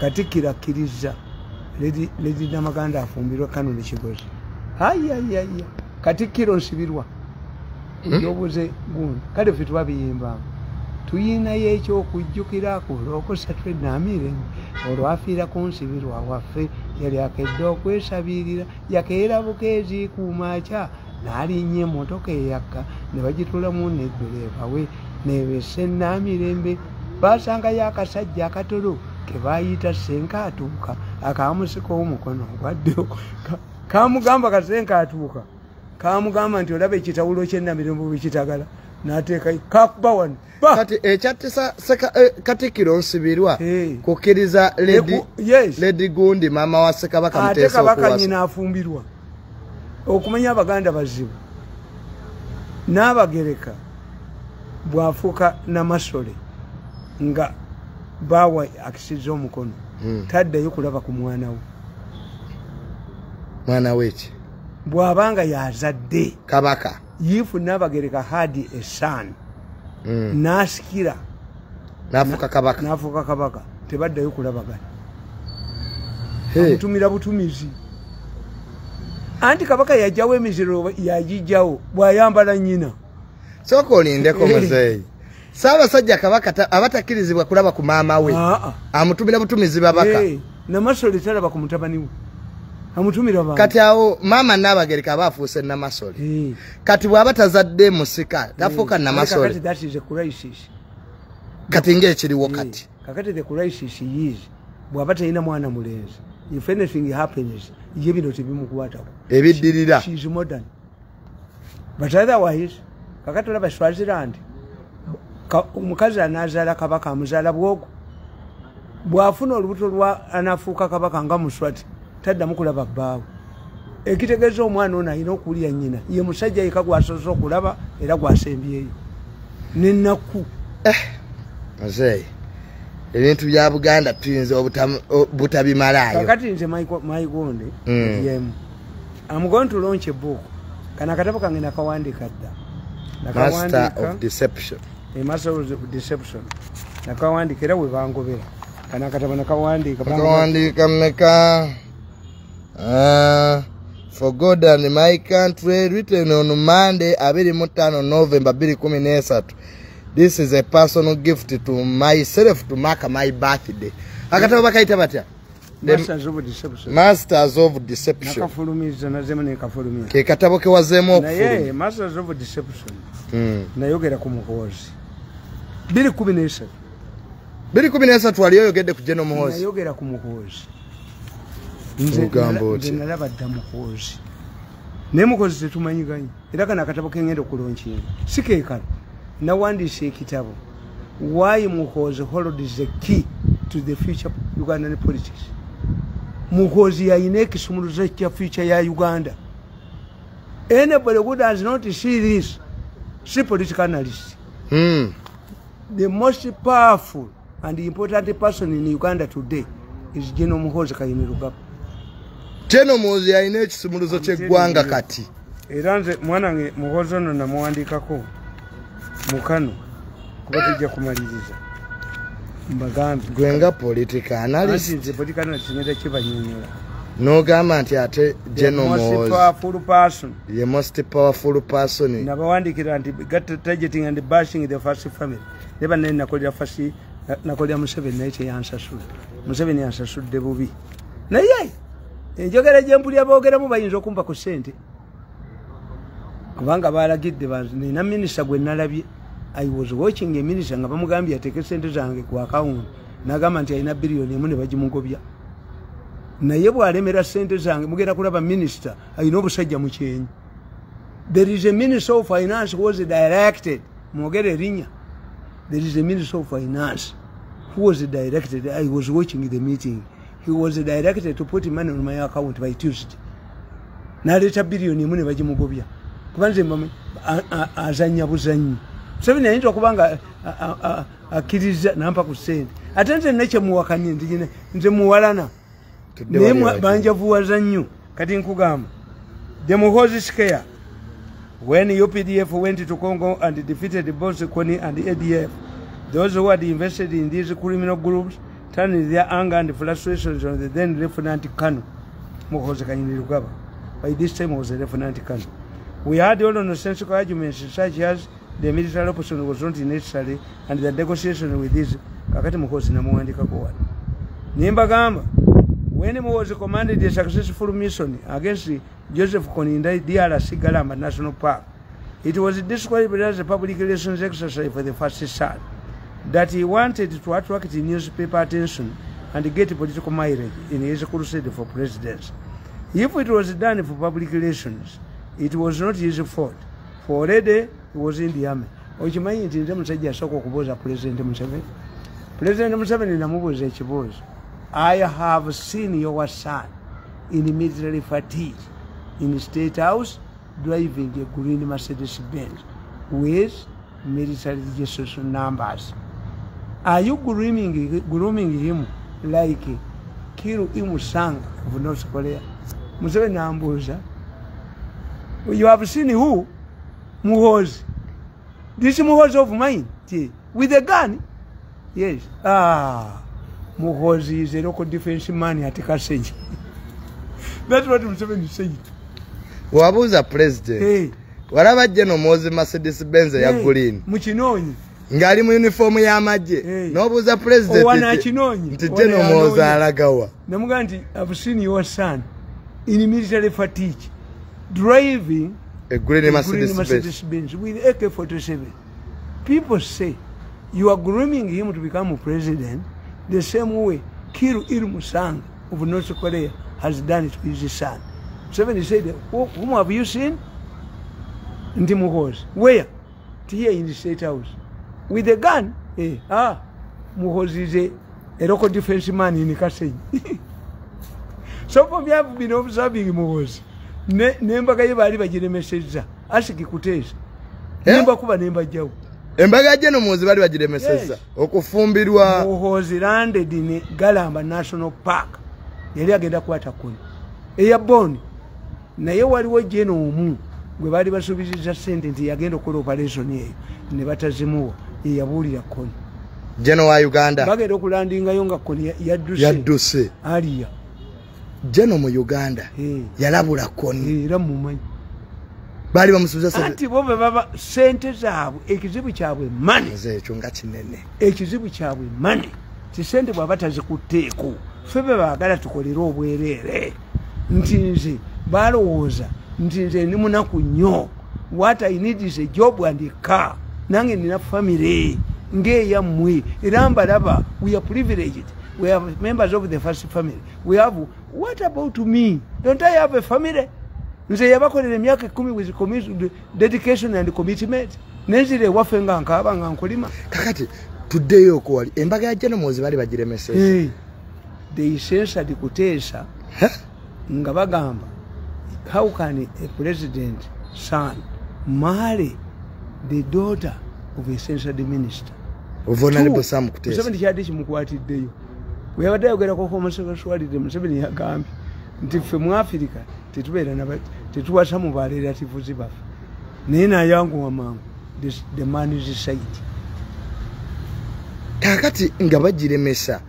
Katikkiro akkiriza Lady Namaganda afumbirwa Kanoni Kigozi ayayaya Katikkiro nsibirwa ejobuze gundi kale ffe twabiyimba tuyinayo ekyokujjukirako olwokusatu enaamirembe olwafiira ku nsibirwa waffe yali akedde okwesabirira yakeera bukeezi kumakya n'alinnya emmotoka eyakka ne bagitulamu neddereeva we nebese enaamirembe basangayo akasajja akatolo ke bayita Senkaatuuka akamusika omukono gwaddeo kamugamba Kasenkaatuuka kamugamba nti olaba ekitawulo ky'ennamirembe bwekitagala n'ateeka kakuba wano kati ekyattisa Katikkiro nsibirwa kukkiriza Lady Gundi maama wa Ssekabaka Muteesa ate Kabaka nnyina afumbirwa okumanya Abaganda bazibu Nabagereka bwafuuka Namasole nga bawa akisiza omukono taddayo kulaba ku mwana we ki bw'abanga yazadde Kabaka if Nabagereka had a son nasikira nafuuka kabaka tebaddayo kulabagana amutumira butumizi anti Kabaka yajjawo emiziro yagijjawo bw'ayambala nnyina sooka olindeko muzeeyi Ssaabasajja Kabaka abatakkirizibwa kulaba ku maama we amutumira butumizi babaka Namasole talaba ku mutabani we amutumira baba kati awo maama Nabagereka abafuuse Namasole kati bw'aba tazadde musika tafuuka Namasole kati that is a crisis kati ng'ekiriwo kati kakati the crisis is bw'aba talina mwana mulenzi if anything happens ye bino tebimukwatako ebiddirira she is modern but otherwise kakati olaba Swaziland omukazi anazaala Kabaka amuzaala bwogo bw'afuna olubuto lwa anafuuka Kabaka nga Muswati taddamu kulaba bbaawe ekitegeeza omwana ono alina okuwulira nnyina ye musajja yeka gwasoose okulaba era gwasembyeyo n'ennaku muzeeyi ebintu bya Buganda tuyinza butabimalayo kakati nze mayigonde yemu I'm going to launch a book kana akatabo kange nakawandiika dda Master of Deception nakawandiika era we bangobera kana akatabo nakawandiika mmeka For God and My Country, written on Monday 25 November 2013. This is a personal gift to myself to mark my birthday. Akatabo bakaita batya? Masters of Deception. Masters of Deception. Nakafulumiza nazema ne kafulumiza. Ke katabo ke wazemo okufulumya. Na ye Masters of Deception. Nayogera ku muhozi. 2013. 2013 twaliyogedde ku General Muhozi. Nayogera ku muhozi. Nze nalaba dda muhozi. Ne muhozi tetumanyiganye. Era kana akatabo kengenda okulonkinga. Sikeekano. Nawandiise ekitabo. Why Muhozi holds the key to the future Ugandan politics. Muhozi yalina ekisumuluzo kya future ya Uganda. Anybody who does not see this, see political analyst. The most powerful and important person in Uganda today is General Muhozi Kainerugaba. General Muhozi yalina ekisumuluzo ky'eggwanga kati. Era nze mwanange Muhozi ono namuwandiikako mukano kuba tujja kumaliriza. Mbagambi gwenga political analyst. Nze political analyst ngenda kibanyonyola. No government ate General Muhozi. Most powerful person. The most powerful person. Nabawandikira nti targeting and bashing the first family. Neba nene nakolera fasi nakolera Museveni naye kyeyansasula. Museveni yansasudde bubi. Naye enjogera gye mpulira boogeramu bayinza okumpa ku ssente. Kubanga balagidde nina minisita gwe nalabye. I was watching a minister nga bamugambye ateke ssente zange ku account. Nagamba nti alina biliyoni emu ne bagimugobya. Naye bw'alemera ssente zange mugenda kulaba minister alina obusajja mu kyenyi. There is a minister of finance who was directed. Mwogere erinnya. There is a minister of finance who was directed. I was watching the meeting. He was directed to put money on my account by Tuesday. Naleeta biliyoni emu ne bagimugobya. Kubanze azanya buzanyi. Museveni ayinza okubanga akkiriza nampa ku ssente ate nze nekye muwakanye nze muwalana naye banjavuwaza nnyo kati nkugamba the Muhoozi scare when UPDF went to Congo and defeated both Kony and ADF, those who had invested in these criminal groups turned their anger and frustrations on the then Lieutenant Colonel Muhoozi Kanyinirugaba. By this time, was a Lieutenant Colonel. We had all nonsensical arguments such as the military option was not necessary and the negotiation with this kakati Muhoozi namuwandika kwa wani. Nimbagamba, when Muhoozi commanded a successful mission against Joseph Kony in the DRC Galamba National Park, it was described as a public relations exercise for the first son, that he wanted to attract newspaper attention and get political mileage in his crusade for presidency. If it was done for public relations, it was not his fault, for already he was in the army. Ochimanyi nti nze musajja asooka okubuuza President Museveni. President Museveni namubuuza ekibuuzo. I have seen your son in military fatigue in State House driving a green Mercedes Benz with military registration numbers. Are you grooming him like Kiru Imusanga of North Korea? Museveni ambuuza. You have seen who? Muhoozi. This Muhoozi of mine, with a gun? Yes. Muhoozi is a local defense man at Kasenji. That's what Museveni said. Wabuuza president. Hey. Walaba General Muhoozi Mercedes Benz ya green. Mukinonyi. Ngali mu uniform ya maje. Hey. Nobuuza president. Wana kinonyi. Nti General Muhoozi alagawa. Namuga nti I've seen your son in military fatigue driving a green Mercedes Benz with AK-47. People say you are grooming him to become president the same way Kiru Musanga of North Korea has done it with his son. Museveni said, whom have you seen? Nti Muhoozi. Where? Here in the State House. With a gun? Muhoozi is a local defense man in Kasenyi. Some of you have been observing Muhoozi. Nembaga ye bali bagiremeseza. Asiki kuteesa. Nemba kuba nemba jawo. Embaga je no Muhoozi bali bagiremeseza. Okufumbirwa. Muhoozi landed in Galamba National Park. Yali agenda kwata Kony. Eyaboni. Naye waliwo jeno omu gwe bali basubiza sente nti yagenda okukola operation eyo ne batazimuwa yabuulira Kony. Jeno wa Uganda. Bagenda okulandingayo nga Kony yadduse. Aliya. Jeno mu Uganda. Yalabula Kony. Era mumanyi. Bali bamusubiza sente. Anti bobe baba sente zaabwe ekizibu kyabwe money. Ekyo nga kinene. Ekizibu kyabwe money. Ti sente bwaba tazikuteeko. Febe baagala tukolera obwereere. Nti nze balowooza nti nze ndi munaku nnyo. What I need is a job and a car. Nange nina family ng'eyammwe era mbalaba. We are privileged. We are members of the first family. We have, what about me? Don't I have a family? Nze yabakolera emyaka 10 with dedication and commitment. Nenzire waffe nga nkaaba nga nkulima. Kakati tuddeyo okwali embaga ya General Muhoozi bali bagiremeseza. They censored kuteesa nga bagamba, how can a president son marry the daughter of a censored minister? Honorable Sam kuteesa. Museveni kyadde kimukwatiddeyo. We yabadde ayogerako ku homosexuality. Museveni yagambye nti ffe mu Africa tetuwasa mu barelatives baffe. Naye nayanguwa mangu. The man is side. Kakati nga bagiremesa.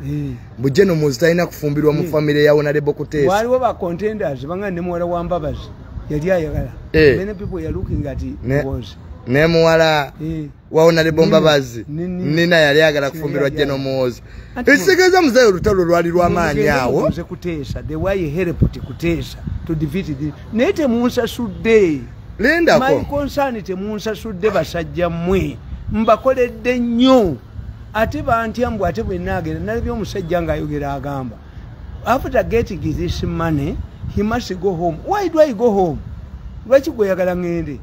Bu General Muhoozi talina kufumbirwa mu family ya Honorable Kuteesa. Waliwo ba contenders banga ne muwala wa Mbabazi yali ayagala. Many people are looking at Muhoozi. Ne muwala wa Honorable Mbabazi nina yali ayagala kufumbirwa General Muhoozi. Ekisegeeza muzayo olutalo lwali lw'amaanyi awo. The way he helped Kuteesa to defeat the naye temunsasudde. Lindako. My concern temunsasudde basajja mmwe. Mbakoledde nnyo. Ate bantyambwa ate bwe naagera nalabye omusajja ng'ayogera agamba. After getting this money, he must go home. Why do I go home? Lwaki gwe yagala ngende?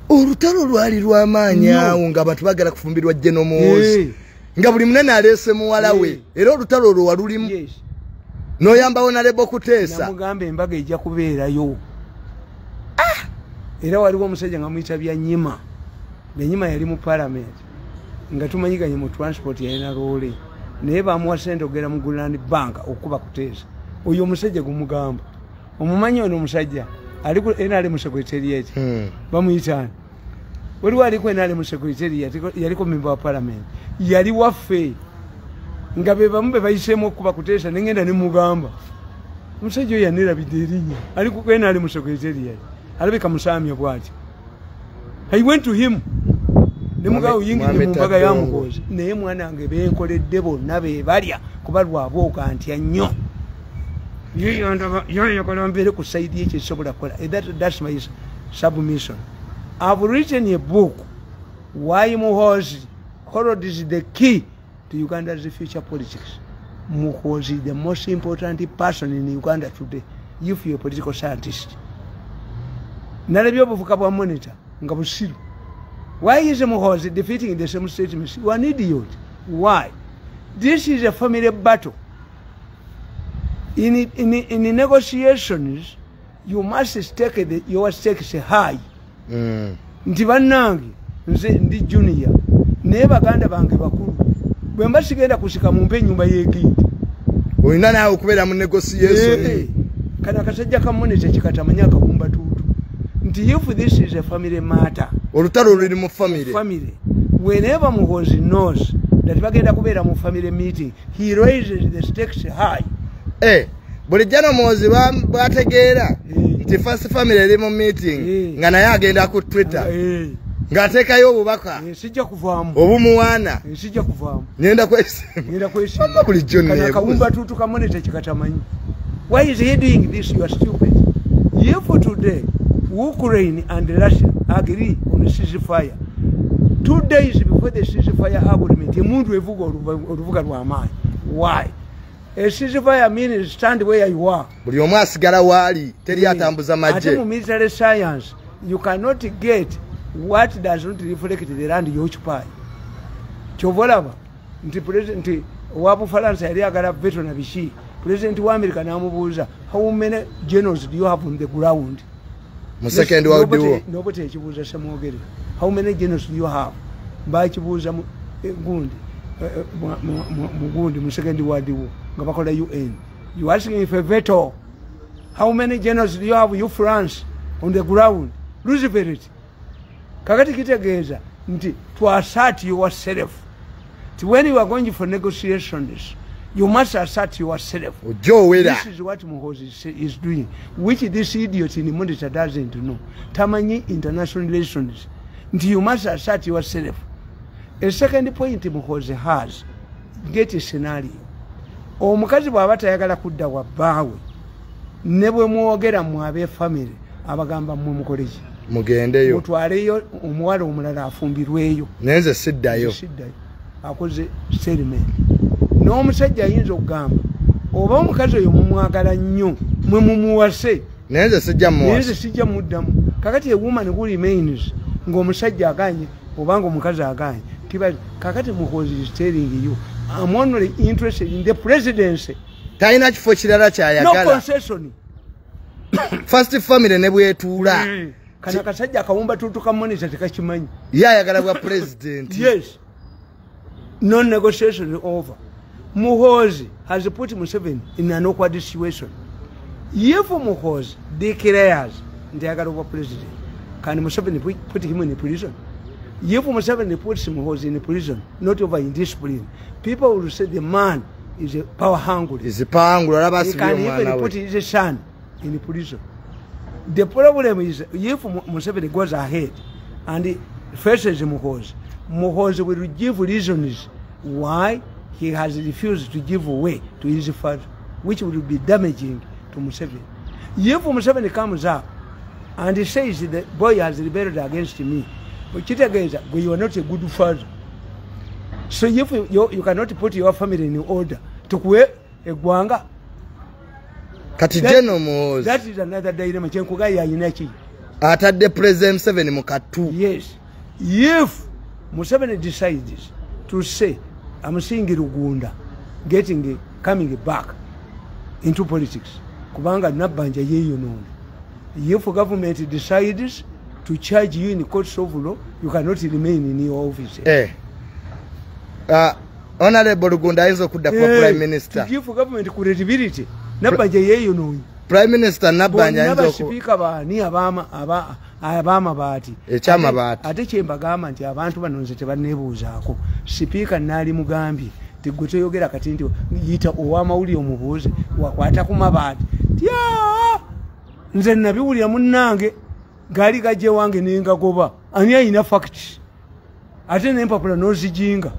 Olutalo lwali lw'amaanyi awo ng'abantu bagala kufumbirwa General Muhoozi. Nga buli munene aleese muwala we. Era olutalo olwo walulimu. N'oyamba Honorable Kuteesa. Namugamba embaga ejja kubeerayo. Era waliwo omusajja nga muyita Byanyima. benyima yali mu parliament nga tumanyiganye mu transport yalina loole naye bamuwa sente ogera mu Grand Bank okuba kuteesa oyo omusajja gumugamba omumanyi ono omusajja ali mu secretariat bamuyitani waliwo aliko enaali mu secretariat yaliko member wa parliament yali waffe nga be bamu be bayiseemu okuba kuteesa nengenda ne mugamba omusajja oyo yanirabidde erinnya aliko enaali mu secretariat alabika musaamya bw'ati I went to him nemugawo yingire mu mbaga ya Muhoozi naye mwana wange benkoledde bonna be balya kuba lwabooga ntya nnyo yoyokola mbeere ku saidi yekyo ekisobola kukola that's my submission. I've written a book why Muhoozi Harold is the key to Uganda's future politics. Muhoozi is the most important person in Uganda today if you're a political scientist. Nalabye obuvuka bwa monitor nga busiru. Why is Muhoozi defeating the same statements? You are an idiot. Why? This is a family battle. In negotiations, you must stake your stakes high. Nti bannange nze ndi junior naye baganda bange bakulu bwe mbasigenda kusika mumpe ennyumba y'egindi olina naawe okubeera mu negotiation kana akasajja kamonete kikatamanya akabumba tuutu nti if this is a family matter olutalo luli mu family whenever Muhoozi knows that bagenda kubeera mu family meeting he raises the stakes high bulijja Muhoozi bategeera nti first family eri mu meeting nga naye agenda ku Twitter ng'ateekayo obubaka sijja kuvaamu obumuwaana sijja kuvaamu ngenda kwesimba bulijjo kana akawumba tuutu kamonete kikatamanyi. Why is he doing this? You are stupid. If today Ukraine and Russia agree on a ceasefire 2 days before the ceasefire agreement emuntu evuga oluvuga lw'amaanyi. Why? A ceasefire means stand where you are. Buli omu asigala waali teri atambuza majje. Ate mu military science you cannot get what does not reflect the land you occupy. Kyovolaba nti president wa Bufalansa yali agala veto na bishi. President wa America namubuuza how many generals do you have on the ground? Mu second world war. Nobody ekibuuza Samwogere. How many generals do you have? Bakibuuza mu gundi. Mugundi mu second world war nga bakola UN. You asking for veto. How many generals do you have, you France, on the ground? Roosevelt. Kakati kitegeeza nti to assert yourself. When you are going for negotiations, you must assert yourself. This is what Muhoozi is doing, which this idiot in the monitor doesn't know. Tamanyi international relations. Nti you must assert yourself. A second point Muhoozi has, get a scenario. Omukazi bw'aba tayagala kudda wa bbaawe ne bwe mwogera mu abe family abagamba mmwe mukoleki mugendeyo mutwaleyo omuwala omulala afumbirweyo nenze siddayo akoze settlement n'omusajja ayinza okugamba oba omukazi oyo mumwagala nnyo mwe mumuwase nenze sijja muddamu kakati a woman who remains ng'omusajja aganye obanga omukazi aganye tiba kakati Muhoozi is telling you I'm only interested in the presidency. Taina kifo kirala kyayagala. No concession. First family ne bwetuula. Kana kasajja akawumba tutu kamonisa tekakimanyi. Yayagala bwa president. Yes. No negotiation over. Muhoozi has put Museveni in an awkward situation. If Muhoozi declares ndayagala bwa president, can Museveni put him in prison? If Museveni puts Muhoozi in prison, not over indiscipline, people will say the man is a power hungry. He can even put his son in prison. The problem is if Museveni goes ahead and faces Muhoozi, Muhoozi will give reasons why he has refused to give way to his father, which will be damaging to Museveni. If Museveni comes up and he says the boy has rebelled against me, but you are not a good father. So if you cannot put your family in order to kwe egwanga, that is another dilemma. Atadde President Museveni mukatu. Yes. If Museveni decides to say, I'm seeing Rugunda coming back into politics, kubanga nabanja yeyo no. If government decides to charge you in courts of law, you cannot remain in your office. Honorable Rugunda is the Prime Minister. To give government credibility. Nabagereka no. Prime Minister Nabanya Naba speaker ba ni abama bati. Echama bati. Ate chembagama nti abantu banonze tebanebuuzaako. Speaker nali mugambi. Tigute yogera kati nti yita owama uli omubuuze wakwata ku mabati. Tya! Nze nabiwulira munnange gali gaje wange ninga goba. Ani ayina fact. Ate nempapula nozijinga.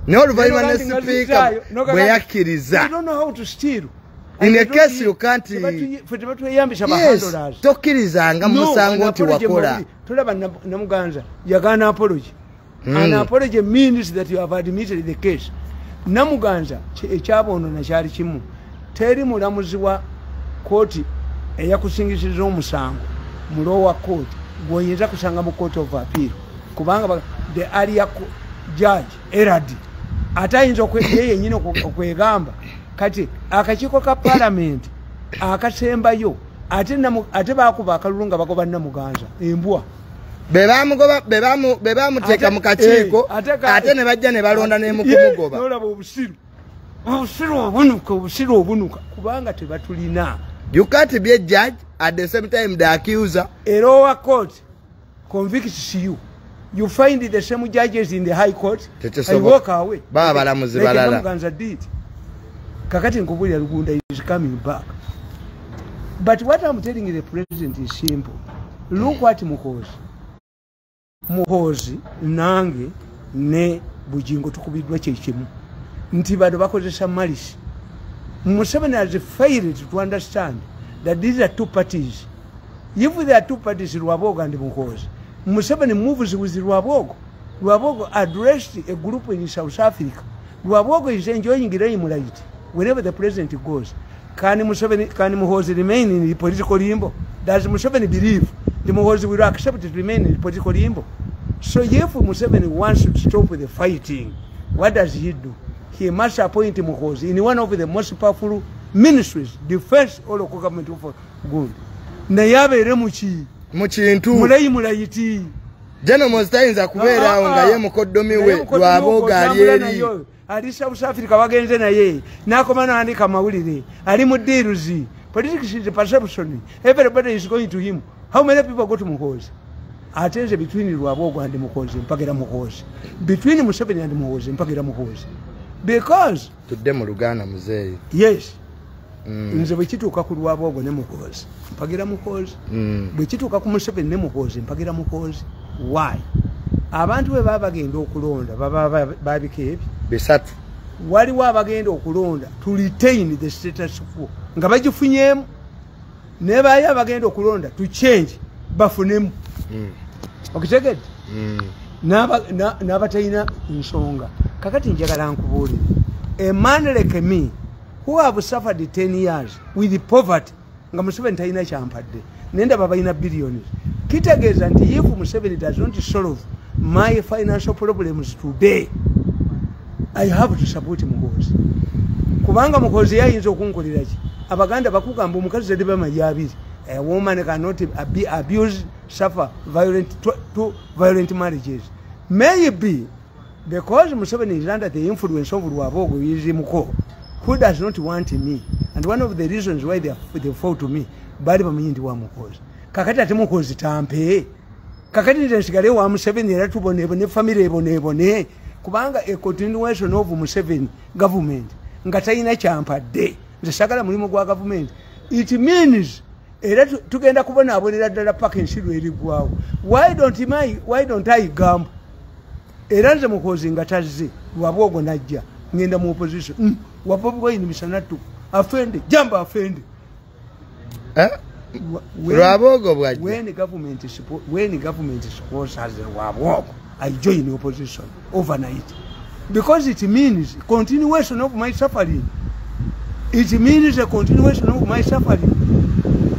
No Ruvayimana speaker bwe yakkiriza. You don't know how to steal. In a case you can't. Yes. Tokkirizanga musango nti wakola. Tulaba Namuganza yagana apology. An apology means that you have admitted the case. Namuganza ekyabono na kyali kimu. Teri mulamuzi wa koti eyakusingisiza omusango mu lower court gwoyinza kusanga mu court of appeal. Kubanga the area judge eradi atayinza okweye nyine okwegamba kati akakiiko ka parliament akasembayo ate bakuba akalulunga bagoba Namuganza embwa bebamuteeka mu kakiiko ate ne bajja ne balonda n'emukumugoba nolaba obusiru obunuka kubanga tebatulina. You can't be a judge at the same time the accuser. A lower court convicts you. You find the same judges in the high court and walk away. Balamuzi balala. Namuganza did. Kakati Nkubuli Rugunda is coming back. But what I'm telling the president is simple. Look what Muhozi nange ne Bujingo tukubidwa kyekimu. Nti bado bakozesa malisi. Museveni has failed to understand that these are two parties. If there are two parties, Rwabogo and Muhozi, Museveni moves with Rwabogo. Rwabogo addressed a group in South Africa. Rwabogo is enjoying limelight wherever the president goes. Can Muhozi remain in the political limbo? Does Museveni believe the Muhozi will accept to remain in the political limbo? So if Museveni wants to stop the fighting, what does he do? He must appoint Muhozi in one of the most powerful ministries, defense or local government for good. Nayabe Muchintu mulayiti Jeno Mostayinza kubeera awo nga ye mukoddomi we Rwabogo ali ali South Africa bagenze naye nakoma n'andika mawulire ali mu deals. Politics is a perception. Everybody is going to him. How many people go to Muhozi? Atenze between Rwabogo and Muhozi mpagera Muhozi. Between Museveni and Muhozi mpagera Muhozi. Because tudde mu Luganda muzeeyi. Yes. Nze bwe kituuka ku Rwabogo ne Muhozi mpagira Muhozi. Bwe kituuka ku Museveni ne Muhozi mpagira Muhozi. Why? Abantu bwe baba bagenda okulonda baba babikeebi bisatu. Waliwo abagenda okulonda to retain the status quo nga bagifunyemu ne baaya abagenda okulonda to change bafunemu. Okitegedde? N'abatalina nsonga. Kakati njagala nkubuulire. A man like me who have suffered 10 years with poverty nga Museveni talina kyampadde nendaba balina billions. Kitegeeza nti if Museveni does not solve my financial problems today, I have to support Muhozi. Kubanga Muhozi yayinza okunkolera ki? Abaganda bakugamba omukazi zedde bamajabiri. A woman cannot be abused, suffer violent marriages. Maybe because Museveni is under the influence of Rwabogo Muko, who does not want me. And one of the reasons why they fought to me, bali bamunyindi wa Muhozi. Kakati ate Muhozi tampe. Kakati nsigale wa Museveni era tubone family ebone. Kubanga a continuation of Museveni government nga talina kyampadde. Nze sagala mulimu gwa government. It means era tugenda kubona abonera ddala paka ensiru erigwawo. Why don't I gamba? Era nze Muhozi nga tazze Rwabogo najja ngenda mu opposition. Wabogo yinimisa nattu afende jamba afende. Rwabogo bwaje. When the government sponsors Rwabogo, I join the opposition overnight. Because it means continuation of my suffering. It means a continuation of my suffering.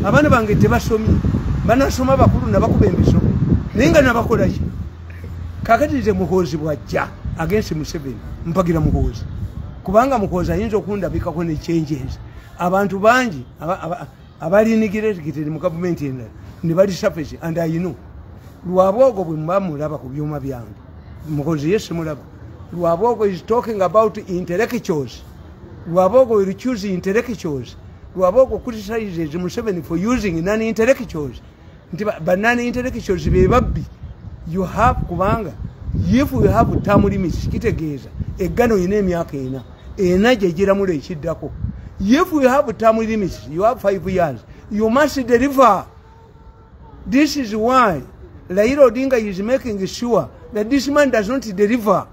Abana bange tebasomi. Banasoma bakulu nabakuba embiso. Ninga nabakola ki? Kakati nze Muhozi bwajja against Museveni mpagira Muhozi. Kubanga Muhozi ayinza okundabikako ne changes. Abantu bangi abali integrated mu government endala ne bali surface and I know. Lwabogo bwe muba mulaba ku byuma byange mukozi yesu mulaba Lwabogo is talking about intellectuals. Lwabogo will choose intellectuals. Lwabogo criticizes Museveni for using non-intellectuals. But non-intellectuals be babbi. You have kubanga. If you have term limits, kitegeeza eggano ine emyaka ena enaje ejiramu ekiddako. If you have term limits, you have 5 years. You must deliver. This is why Raila Odinga is making sure that this man does not deliver.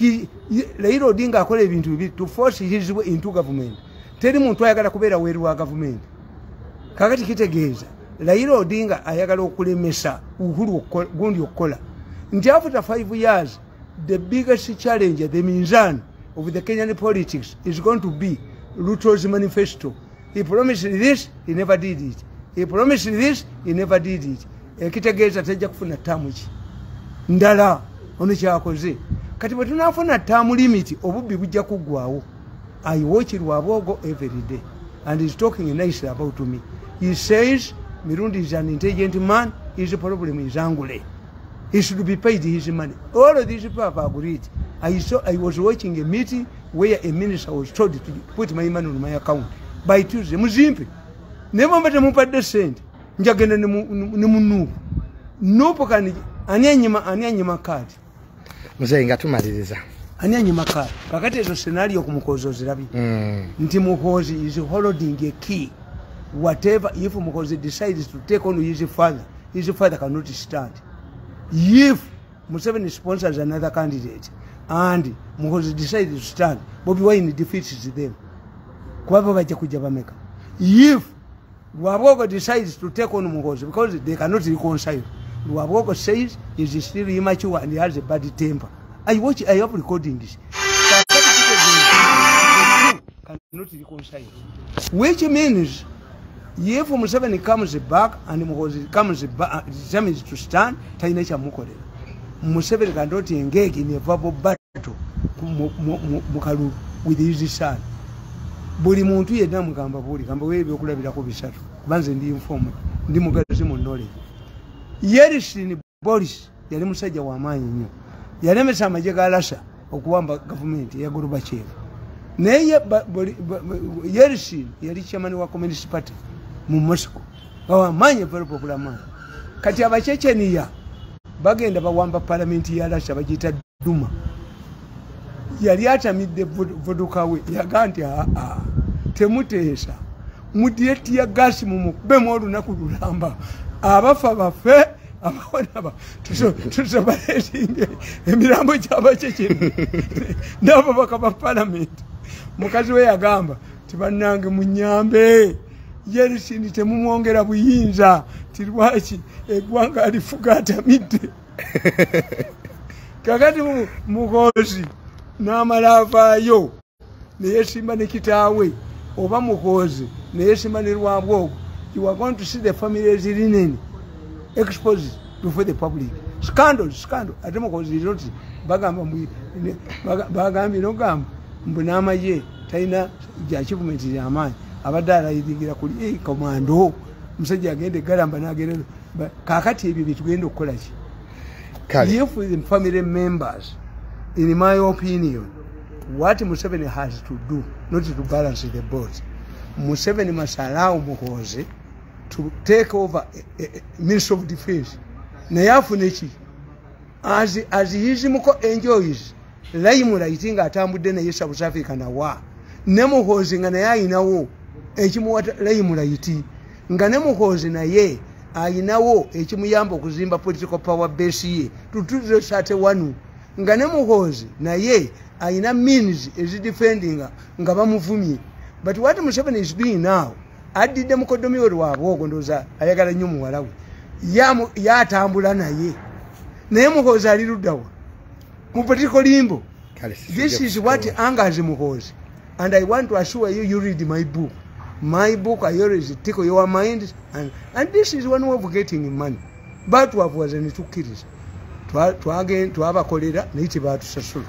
Raila Odinga akola ebintu bibiri to force his way into government. Teri muntu ayagala kubeera weru wa government. Kakati kitegeeza Raila Odinga ayagala okulemesa uhuru gundi okukola. Nti after 5 years, the biggest challenge, the mizan of the Kenyan politics is going to be Ruto's manifesto. He promised this, he never did it. He promised this, he never did it. Kitegeeza tajja kufuna tamu ki. Ndala ono kyakoze. Kati bwe tunafuna term limit obubbi bujja kuggwawo. I watch Lwabogo every day and he's talking nicely about me. He says Mirundi is an intelligent man, his problem is Angule. He should be paid his money. All of these people have agreed. I was watching a meeting where a minister was told to put my money on my account by Tuesday. Muzimpe. Never met a mupadde sent. Njagenda ne munu. Nopo kani anyanyima card. Mzee ngatumaliriza. Anyanyima card. Kakati ezo scenario ku mukozi ozirabi. Nti mukozi is holding a key. Whatever if mukozi decides to take on his father cannot stand. If Museveni sponsors another candidate and mukozi decides to stand, Bobi Wine defeats them. Kwabo bajja kujja bameka. If Lwabogo decides to take on Mukozi because they cannot reconcile, Lwabogo says he's still immature and he has a bad temper. I have recording this. Cannot reconcile. Which means if Museveni comes back and Mukozi comes back, determines to stand, Taina Chamukorera. Museveni cannot engage in a verbal battle with his son. Buli muntu yenna mugamba buli gamba wewe okulabirako bisatu banze ndi informed ndi mugazi mu knowledge. Yerisini Boris yali musajja wa maanyi nnyo yalemesa amagye ga Aleese okuwamba government ya Gorbachev. Naye Yerisini yali chairman wa Communist Party mu Moscow wa maanyi very popular man. Kati abachecheniya bagenda bawamba parliament ya Aleese bagita Duma. Yali atamidde vodukawe yaganti temuteesa mudieti ya gasi mumukube mu olunaku lulamba abafa bafe abawonaba tusobaletinge emirambo gy'abakyekyeni n'ababaka ba parliament. Mukazi we yagamba tibannange munyambe Yerisini temumwongera buyinza tirwaki eggwanga alifuga atamidde. Kakati mukozi n'amala avaayo neyesimba ne kitaawe oba mukozi neyesimba ne Lwabogo. You are going to see the family's linen exposed before the public. Scandal. Ate mukozi iroti bagambye nogamba mbu n'amagye talina gya achievement y'amaanyi abadde alayirigira kuli komando musajja agende galamba n'agenda. Kaakati ebyo byetugenda okukola ki? If the family members, in my opinion, what Museveni has to do, not to balance the board, Museveni must allow Muhoozi to take over Minister of Defense. Nayafunechi, as his muko enjoys, Laimura, I think atambudde naye South Africa na wa. Nemuhoozi nga naye ayinawo ekimuwata Laimura iti. Nga Nemuhoozi naye ayinawo ekimuyamba okuzimba political power base ye. Tutuze sate wanu. Nga Nemuhoozi naye ayina means is defending nga bamuvumye. But what Museveni is doing now, adidde mukodomi we Lwabogo ndoza ayagala nnyo muwala we yatambula naye naye Muhoozi ali luddawa mu political limbo. This is what angers Muhoozi, and I want to assure you, you read my book. My book, I always tickle your mind, and this is one way of getting money. But what was an tukiriza twabakolera naye tebatusasula.